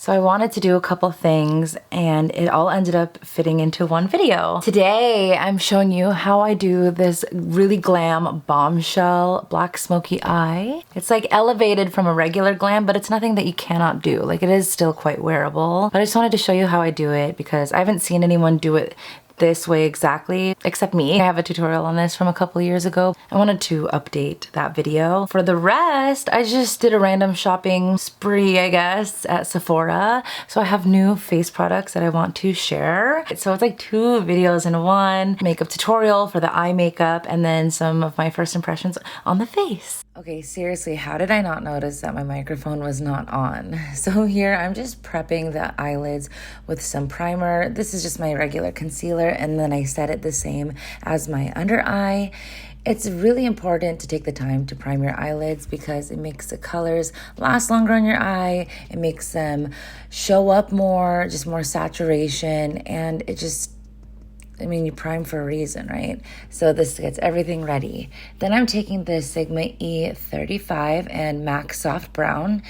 So I wanted to do a couple things and it all ended up fitting into one video. Today, I'm showing you how I do this really glam bombshell black smoky eye. It's like elevated from a regular glam, but it's nothing that you cannot do. Like, it is still quite wearable. But I just wanted to show you how I do it because I haven't seen anyone do it this way exactly, except me. I have a tutorial on this from a couple years ago. I wanted to update that video. For the rest, I just did a random shopping spree, I guess, at Sephora. So I have new face products that I want to share. So it's like 2 videos in one. Makeup tutorial for the eye makeup and then some of my first impressions on the face. Okay, seriously, how did I not notice that my microphone was not on? So here I'm just prepping the eyelids with some primer. This is just my regular concealer, and then I set it the same as my under eye. It's really important to take the time to prime your eyelids because it makes the colors last longer on your eye. It makes them show up more, just more saturation, and it just, I mean, you prime for a reason, right? So this gets everything ready. Then I'm taking the Sigma E35 and MAC Soft Brown.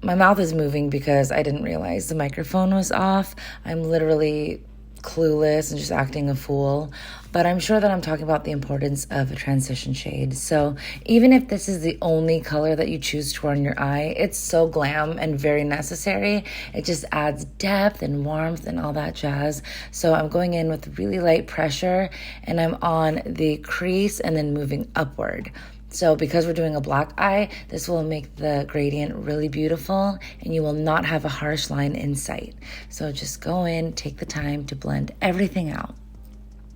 My mouth is moving because I didn't realize the microphone was off. I'm literally clueless and just acting a fool, but I'm sure that I'm talking about the importance of a transition shade. So even if this is the only color that you choose to wear on your eye, it's so glam and very necessary. It just adds depth and warmth and all that jazz. So I'm going in with really light pressure and I'm on the crease and then moving upward. So because we're doing a black eye, this will make the gradient really beautiful and you will not have a harsh line in sight. So just go in, take the time to blend everything out.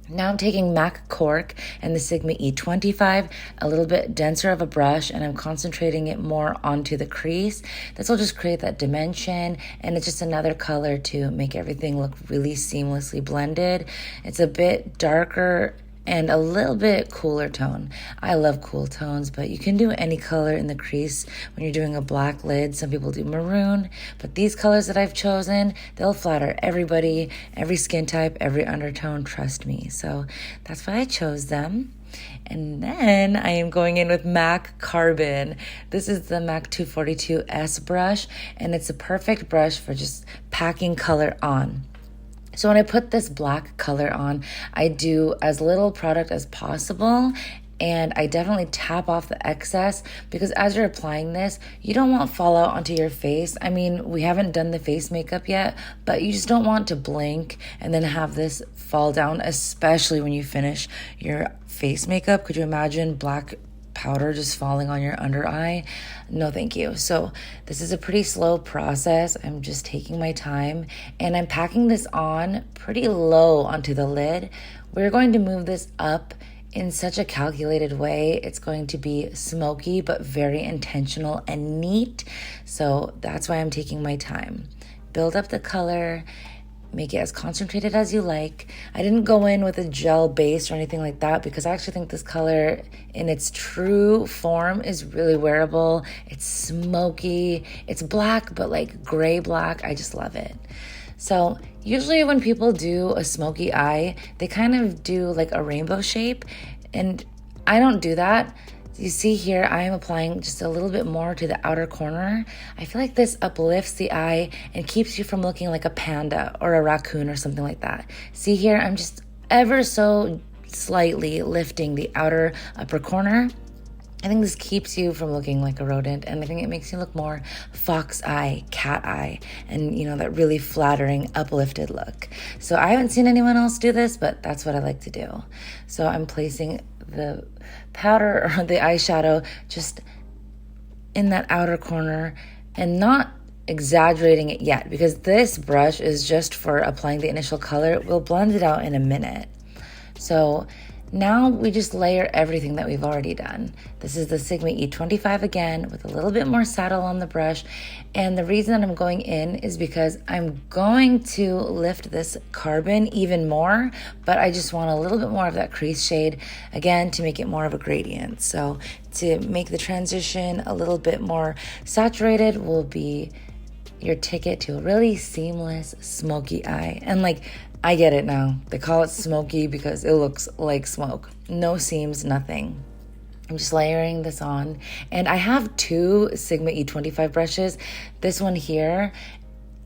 Now I'm taking MAC Cork and the Sigma E25, a little bit denser of a brush, and I'm concentrating it more onto the crease. This will just create that dimension, and it's just another color to make everything look really seamlessly blended. It's a bit darker and a little bit cooler tone. I love cool tones, but you can do any color in the crease when you're doing a black lid. Some people do maroon, but these colors that I've chosen, they'll flatter everybody, every skin type, every undertone, trust me. So that's why I chose them. And then I am going in with MAC Carbon. This is the MAC 242S brush, and it's a perfect brush for just packing color on. So when I put this black color on, I do as little product as possible, and I definitely tap off the excess because as you're applying this, you don't want fallout onto your face. I mean, we haven't done the face makeup yet, but you just don't want to blink and then have this fall down, especially when you finish your face makeup. Could you imagine black powder just falling on your under eye? No, thank you. So this is a pretty slow process. I'm just taking my time and I'm packing this on pretty low onto the lid. We're going to move this up in such a calculated way. It's going to be smoky, but very intentional and neat. So that's why I'm taking my time. Build up the color, make it as concentrated as you like. I didn't go in with a gel base or anything like that because I actually think this color in its true form is really wearable. It's smoky, it's black, but like gray black. I just love it. So usually when people do a smoky eye, they kind of do like a rainbow shape, and I don't do that. You see here, I am applying just a little bit more to the outer corner. I feel like this uplifts the eye and keeps you from looking like a panda or a raccoon or something like that. See here, I'm just ever so slightly lifting the outer upper corner. I think this keeps you from looking like a rodent, and I think it makes you look more fox eye, cat eye, and you know, that really flattering, uplifted look. So I haven't seen anyone else do this, but that's what I like to do. So I'm placing the powder or the eyeshadow just in that outer corner and not exaggerating it yet because this brush is just for applying the initial color. We'll blend it out in a minute. So now we just layer everything that we've already done. This is the Sigma E25 again with a little bit more saddle on the brush. And the reason that I'm going in is because I'm going to lift this carbon even more, but I just want a little bit more of that crease shade, again, to make it more of a gradient. So to make the transition a little bit more saturated will be your ticket to a really seamless smoky eye. And like, I get it now. They call it smoky because it looks like smoke. No seams, nothing. I'm just layering this on. And I have 2 Sigma E25 brushes. This one here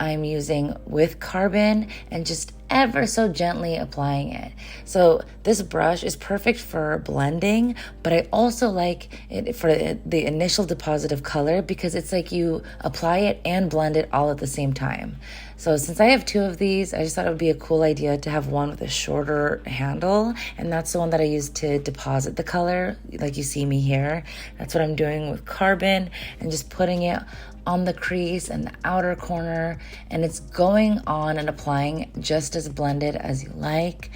I'm using with carbon and just ever so gently applying it. So this brush is perfect for blending, but I also like it for the initial deposit of color because it's like you apply it and blend it all at the same time. So since I have two of these, I just thought it would be a cool idea to have one with a shorter handle, and that's the one that I use to deposit the color, like you see me here. That's what I'm doing with carbon and just putting it on the crease and the outer corner, and it's going on and applying just as blended as you like.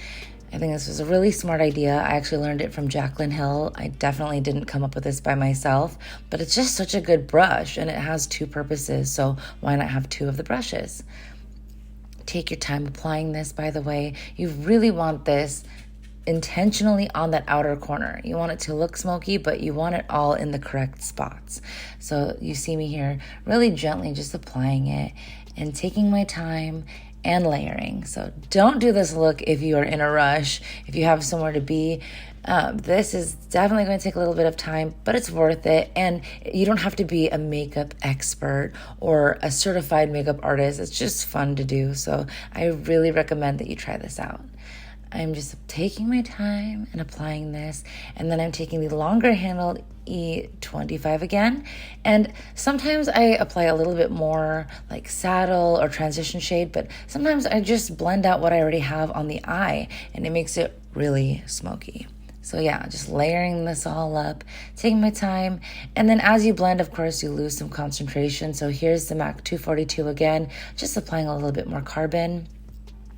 I think this was a really smart idea. I actually learned it from Jaclyn Hill. I definitely didn't come up with this by myself, but it's just such a good brush and it has two purposes, so why not have two of the brushes? Take your time applying this, by the way. You really want this intentionally on that outer corner. You want it to look smoky, but you want it all in the correct spots. So you see me here really gently just applying it and taking my time and layering. So don't do this look if you are in a rush, if you have somewhere to be. This is definitely going to take a little bit of time, but it's worth it. And you don't have to be a makeup expert or a certified makeup artist. It's just fun to do. So I really recommend that you try this out. I'm just taking my time and applying this, and then I'm taking the longer handled E25 again, and sometimes I apply a little bit more like saddle or transition shade, but sometimes I just blend out what I already have on the eye and it makes it really smoky. So yeah, just layering this all up, taking my time, and then as you blend, of course, you lose some concentration. So here's the MAC 242 again, just applying a little bit more carbon.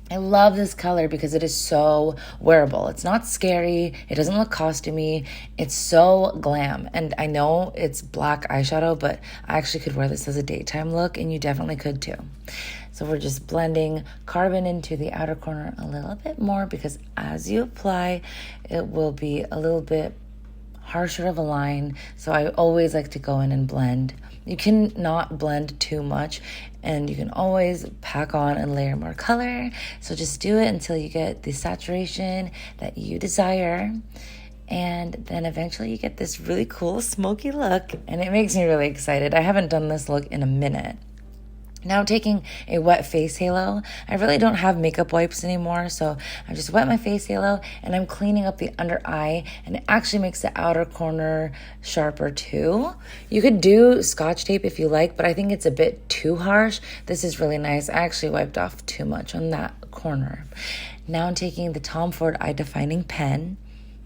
I love this color because it is so wearable. It's not scary. It doesn't look costumey. It's so glam. And I know it's black eyeshadow, but I actually could wear this as a daytime look, and you definitely could too. So we're just blending carbon into the outer corner a little bit more because as you apply, it will be a little bit harsher of a line. So I always like to go in and blend. You can not blend too much, and you can always pack on and layer more color. So just do it until you get the saturation that you desire. And then eventually you get this really cool smoky look, and it makes me really excited. I haven't done this look in a minute. Now taking a wet face halo. I really don't have makeup wipes anymore, so I just wet my face halo and I'm cleaning up the under eye, and it actually makes the outer corner sharper too. You could do Scotch tape if you like, but I think it's a bit too harsh. This is really nice. I actually wiped off too much on that corner. Now I'm taking the Tom Ford Eye Defining Pen.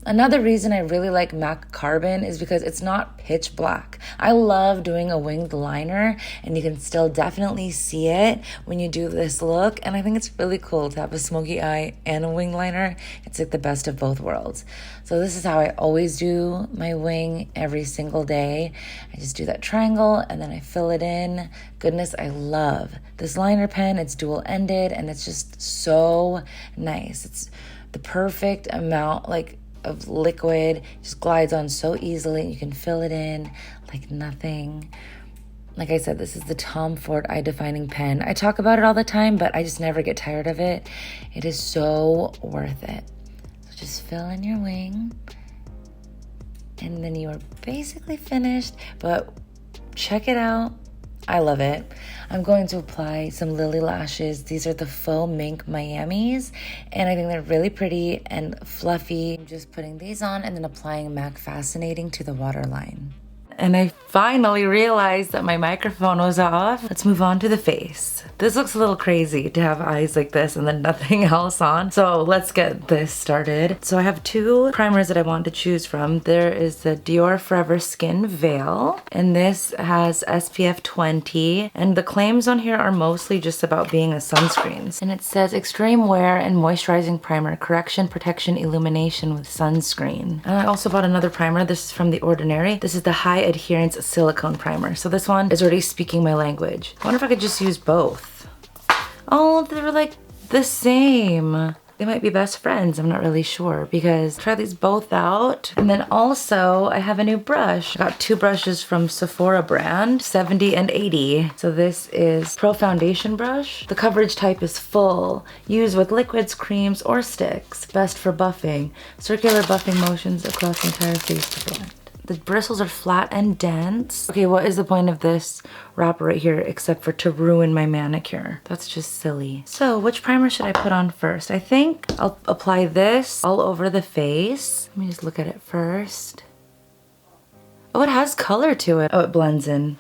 Another reason I really like MAC Carbon is because it's not pitch black. I love doing a winged liner, and you can still definitely see it when you do this look, and I think it's really cool to have a smoky eye and a winged liner. It's like the best of both worlds. So this is how I always do my wing every single day. I just do that triangle and then I fill it in. Goodness, I love this liner pen. It's dual-ended and it's just so nice. It's the perfect amount, of liquid, just glides on so easily. You can fill it in like nothing. Like I said, this is the Tom Ford Eye Defining Pen. I talk about it all the time, but I just never get tired of it. It is so worth it. So just fill in your wing, and then you are basically finished. But check it out. I love it. I'm going to apply some Lilly lashes. These are the Faux Mink Miamis, and I think they're really pretty and fluffy. I'm just putting these on and then applying MAC Fascinating to the waterline. And I finally realized that my microphone was off. Let's move on to the face. This looks a little crazy to have eyes like this and then nothing else on. So let's get this started. So I have two primers that I want to choose from. There is the Dior Forever Skin Veil, and this has SPF 20. And the claims on here are mostly just about being a sunscreen. And it says extreme wear and moisturizing primer, correction, protection, illumination with sunscreen. And I also bought another primer. This is from The Ordinary. This is the High Adherence Silicone Primer. So this one is already speaking my language. I wonder if I could just use both. Oh, they're like the same. They might be best friends, I'm not really sure, because try these both out. And then also I have a new brush. I got two brushes from Sephora brand, 70 and 80. So this is Pro Foundation brush. The coverage type is full. Use with liquids, creams, or sticks. Best for buffing. Circular buffing motions across the entire face to blend. The bristles are flat and dense. Okay, what is the point of this wrapper right here except for to ruin my manicure? That's just silly. So which primer should I put on first? I think I'll apply this all over the face. Let me just look at it first. Oh, it has color to it. Oh, it blends in.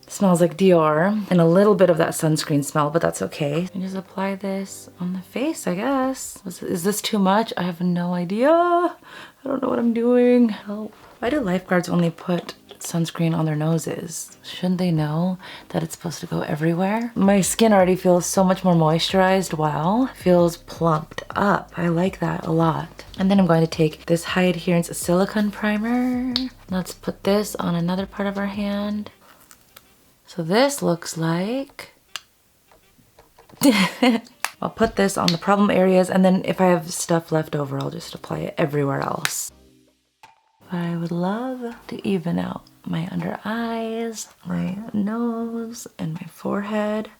Smells like Dior and a little bit of that sunscreen smell, but that's okay. I just apply this on the face, I guess. Is this too much? I have no idea. I don't know what I'm doing. Help. Why do lifeguards only put sunscreen on their noses? Shouldn't they know that it's supposed to go everywhere? My skin already feels so much more moisturized. Wow. Feels plumped up. I like that a lot. And then I'm going to take this High Adherence Silicone Primer. Let's put this on another part of our hand. So this looks like, I'll put this on the problem areas, and then if I have stuff left over, I'll just apply it everywhere else. I would love to even out my under eyes, my nose, and my forehead.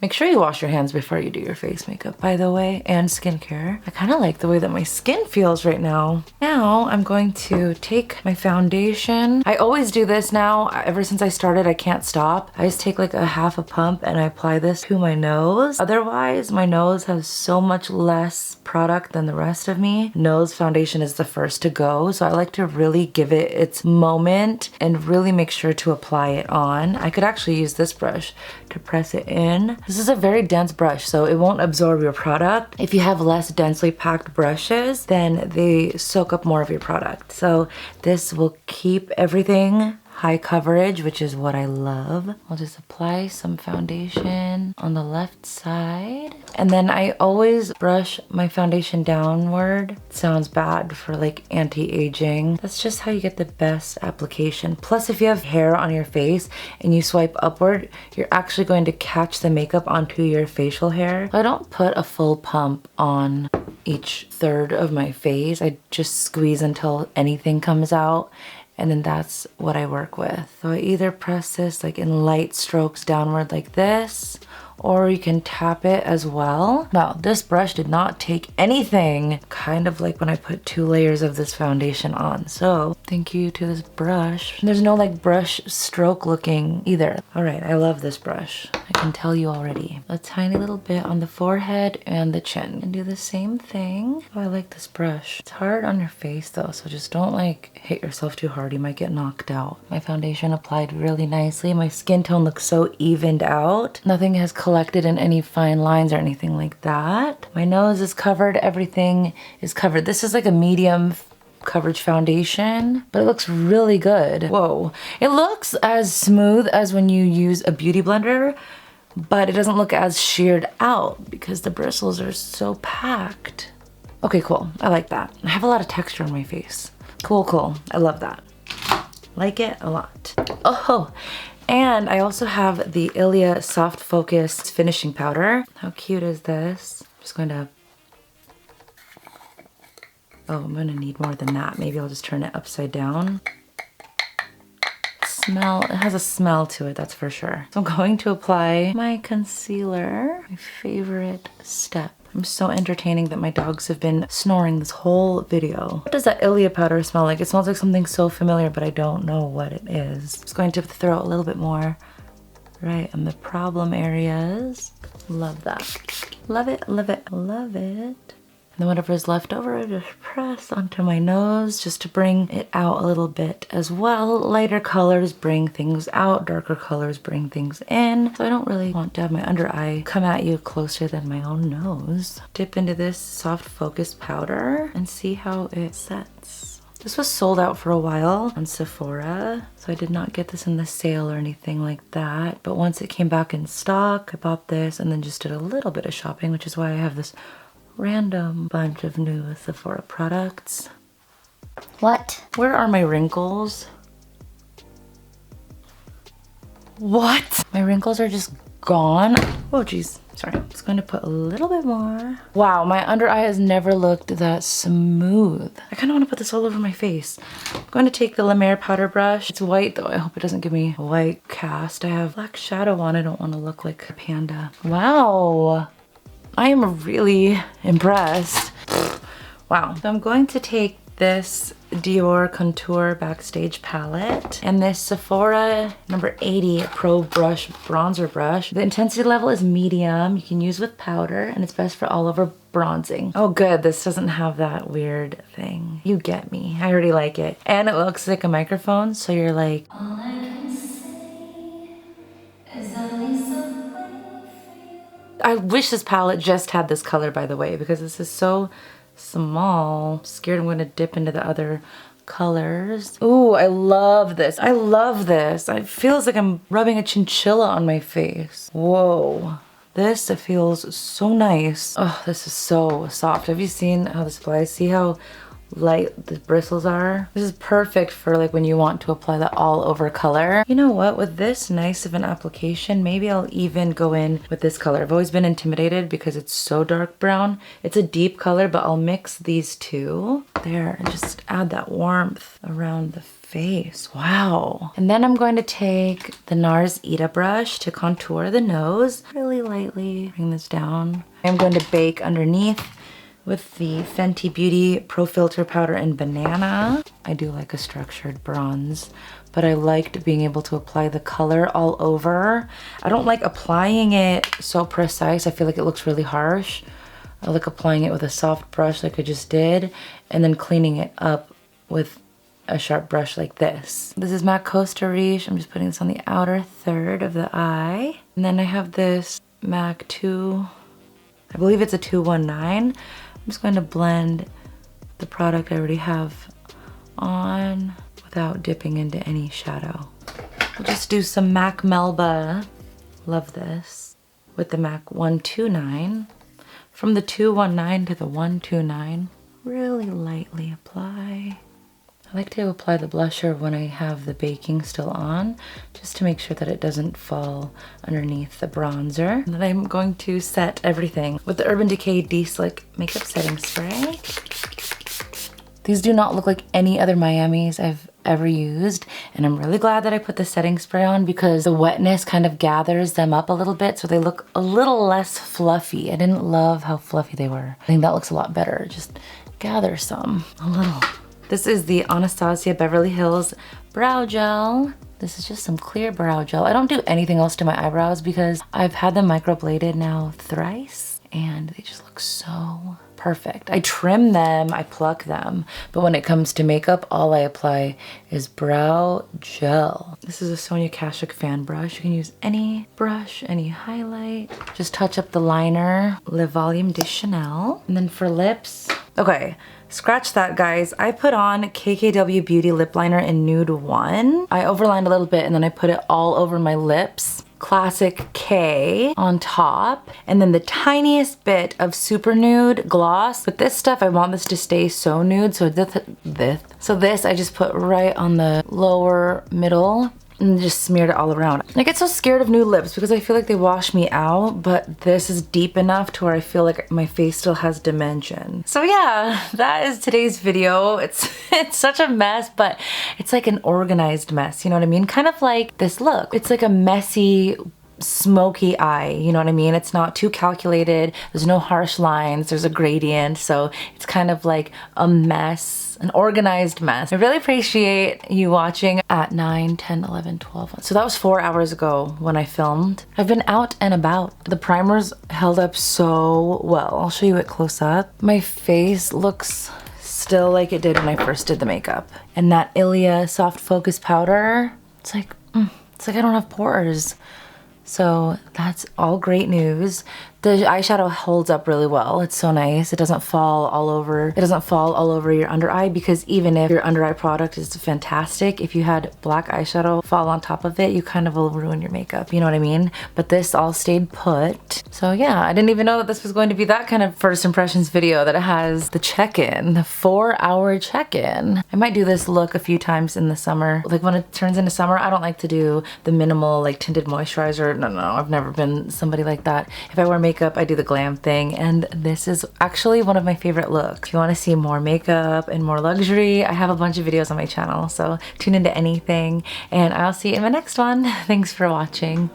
Make sure you wash your hands before you do your face makeup, by the way, and skincare. I kind of like the way that my skin feels right now. Now I'm going to take my foundation. I always do this now. Ever since I started, I can't stop. I just take like a half a pump and I apply this to my nose. Otherwise, my nose has so much less product than the rest of me. Nose foundation is the first to go, so I like to really give it its moment and really make sure to apply it on. I could actually use this brush to press it in. This is a very dense brush, so it won't absorb your product. If you have less densely packed brushes, then they soak up more of your product. So this will keep everything high coverage, which is what I love. I'll just apply some foundation on the left side. And then I always brush my foundation downward. It sounds bad for like anti-aging. That's just how you get the best application. Plus, if you have hair on your face and you swipe upward, you're actually going to catch the makeup onto your facial hair. I don't put a full pump on each third of my face. I just squeeze until anything comes out. And then that's what I work with. So I either press this like in light strokes downward like this, or you can tap it as well. Wow, this brush did not take anything. Kind of like when I put 2 layers of this foundation on. So thank you to this brush. There's no like brush stroke looking either. All right, I love this brush. I can tell you already. A tiny little bit on the forehead and the chin. And do the same thing. Oh, I like this brush. It's hard on your face though, so just don't like hit yourself too hard. You might get knocked out. My foundation applied really nicely. My skin tone looks so evened out. Nothing has collected in any fine lines or anything like that. My nose is covered. Everything is covered. This is like a medium coverage foundation, but it looks really good. Whoa. It looks as smooth as when you use a beauty blender, but it doesn't look as sheared out because the bristles are so packed. Okay, cool. I like that. I have a lot of texture on my face. Cool, cool. I love that. Like it a lot. Oh, and I also have the Ilia Soft Focus Finishing Powder. How cute is this? I'm just going to... Oh, I'm gonna need more than that. Maybe I'll just turn it upside down. Smell, it has a smell to it, that's for sure. So I'm going to apply my concealer, my favorite step. I'm so entertaining that my dogs have been snoring this whole video. What does that Ilia powder smell like? It smells like something so familiar, but I don't know what it is. Just going to throw a little bit more right in the problem areas. Love that. Love it, love it, love it. And then whatever is left over, I just press onto my nose just to bring it out a little bit as well. Lighter colors bring things out, darker colors bring things in. So I don't really want to have my under eye come at you closer than my own nose. Dip into this soft focus powder and see how it sets. This was sold out for a while on Sephora, so I did not get this in the sale or anything like that. But once it came back in stock, I bought this and then just did a little bit of shopping, which is why I have this random bunch of new Sephora products. What? Where are my wrinkles? What? My wrinkles are just gone. Oh geez, sorry. I'm just going to put a little bit more. Wow, my under eye has never looked that smooth. I kind of want to put this all over my face. I'm going to take the La Mer powder brush. It's white though. I hope it doesn't give me a white cast. I have black shadow on. I don't want to look like a panda. Wow. I am really impressed. Wow. So I'm going to take this Dior Contour Backstage palette and this Sephora number 80 Pro Brush Bronzer Brush. The intensity level is medium. You can use with powder and it's best for all over bronzing. Oh good, this doesn't have that weird thing. You get me. I already like it. And it looks like a microphone, so you're like, all I can say is at least I wish this palette just had this color, by the way, because this is so small. I'm scared I'm gonna dip into the other colors. Ooh, I love this. I love this. It feels like I'm rubbing a chinchilla on my face. Whoa. This feels so nice. Oh, this is so soft. Have you seen how this applies? See how light the bristles are? This is perfect for like when you want to apply the all over color. You know what, with this nice of an application, maybe I'll even go in with this color. I've always been intimidated because it's so dark brown. It's a deep color, but I'll mix these two there and just add that warmth around the face. Wow. And then I'm going to take the NARS Ita brush to contour the nose. Really lightly bring this down. I'm going to bake underneath with the Fenty Beauty Pro Filter Powder in Banana. I do like a structured bronze, but I liked being able to apply the color all over. I don't like applying it so precise. I feel like it looks really harsh. I like applying it with a soft brush like I just did, and then cleaning it up with a sharp brush like this. This is MAC Costa Riche. I'm just putting this on the outer third of the eye. And then I have this MAC 2, I believe it's a 219. I'm just going to blend the product I already have on without dipping into any shadow. We'll just do some MAC Melba, love this, with the MAC 129. From the 219 to the 129, really lightly apply. I like to apply the blusher when I have the baking still on, just to make sure that it doesn't fall underneath the bronzer. And then I'm going to set everything with the Urban Decay De-Slick Makeup Setting Spray. These do not look like any other Miamis I've ever used, and I'm really glad that I put the setting spray on because the wetness kind of gathers them up a little bit so they look a little less fluffy. I didn't love how fluffy they were. I think that looks a lot better. Just gather some, a little. This is the Anastasia Beverly Hills Brow Gel. This is just some clear brow gel. I don't do anything else to my eyebrows because I've had them microbladed now thrice and they just look so perfect. I trim them, I pluck them, but when it comes to makeup, all I apply is brow gel. This is a Sonia Kashuk fan brush. You can use any brush, any highlight. Just touch up the liner, Le Volume de Chanel. And then for lips, okay, scratch that, guys. I put on KKW Beauty Lip Liner in Nude 1. I overlined a little bit and then I put it all over my lips. Classic K on top, and then the tiniest bit of Super Nude gloss. With this stuff, I want this to stay so nude, so this I just put right on the lower middle and just smeared it all around. I get so scared of nude lips because I feel like they wash me out, but this is deep enough to where I feel like my face still has dimension. So yeah, that is today's video. It's such a mess, but it's like an organized mess, you know what I mean? Kind of like this look. It's like a messy, smoky eye, you know what I mean? It's not too calculated, there's no harsh lines, there's a gradient, so it's kind of like a mess, an organized mess. I really appreciate you watching at 9, 10, 11, 12. So that was 4 hours ago when I filmed. I've been out and about. The primers held up so well. I'll show you it close up. My face looks still like it did when I first did the makeup. And that Ilia Soft Focus Powder, it's like I don't have pores. So that's all great news. The eyeshadow holds up really well. It's so nice. It doesn't fall all over. It doesn't fall all over your under eye, because even if your under eye product is fantastic, if you had black eyeshadow fall on top of it, you kind of will ruin your makeup. You know what I mean? But this all stayed put. So yeah, I didn't even know that this was going to be that kind of first impressions video, that it has the check-in, the 4-hour check-in. I might do this look a few times in the summer. Like when it turns into summer, I don't like to do the minimal like tinted moisturizer. No, I've never been somebody like that. If I wear makeup, I do the glam thing, and this is actually one of my favorite looks. If you want to see more makeup and more luxury, I have a bunch of videos on my channel, so tune into anything, and I'll see you in my next one. Thanks for watching.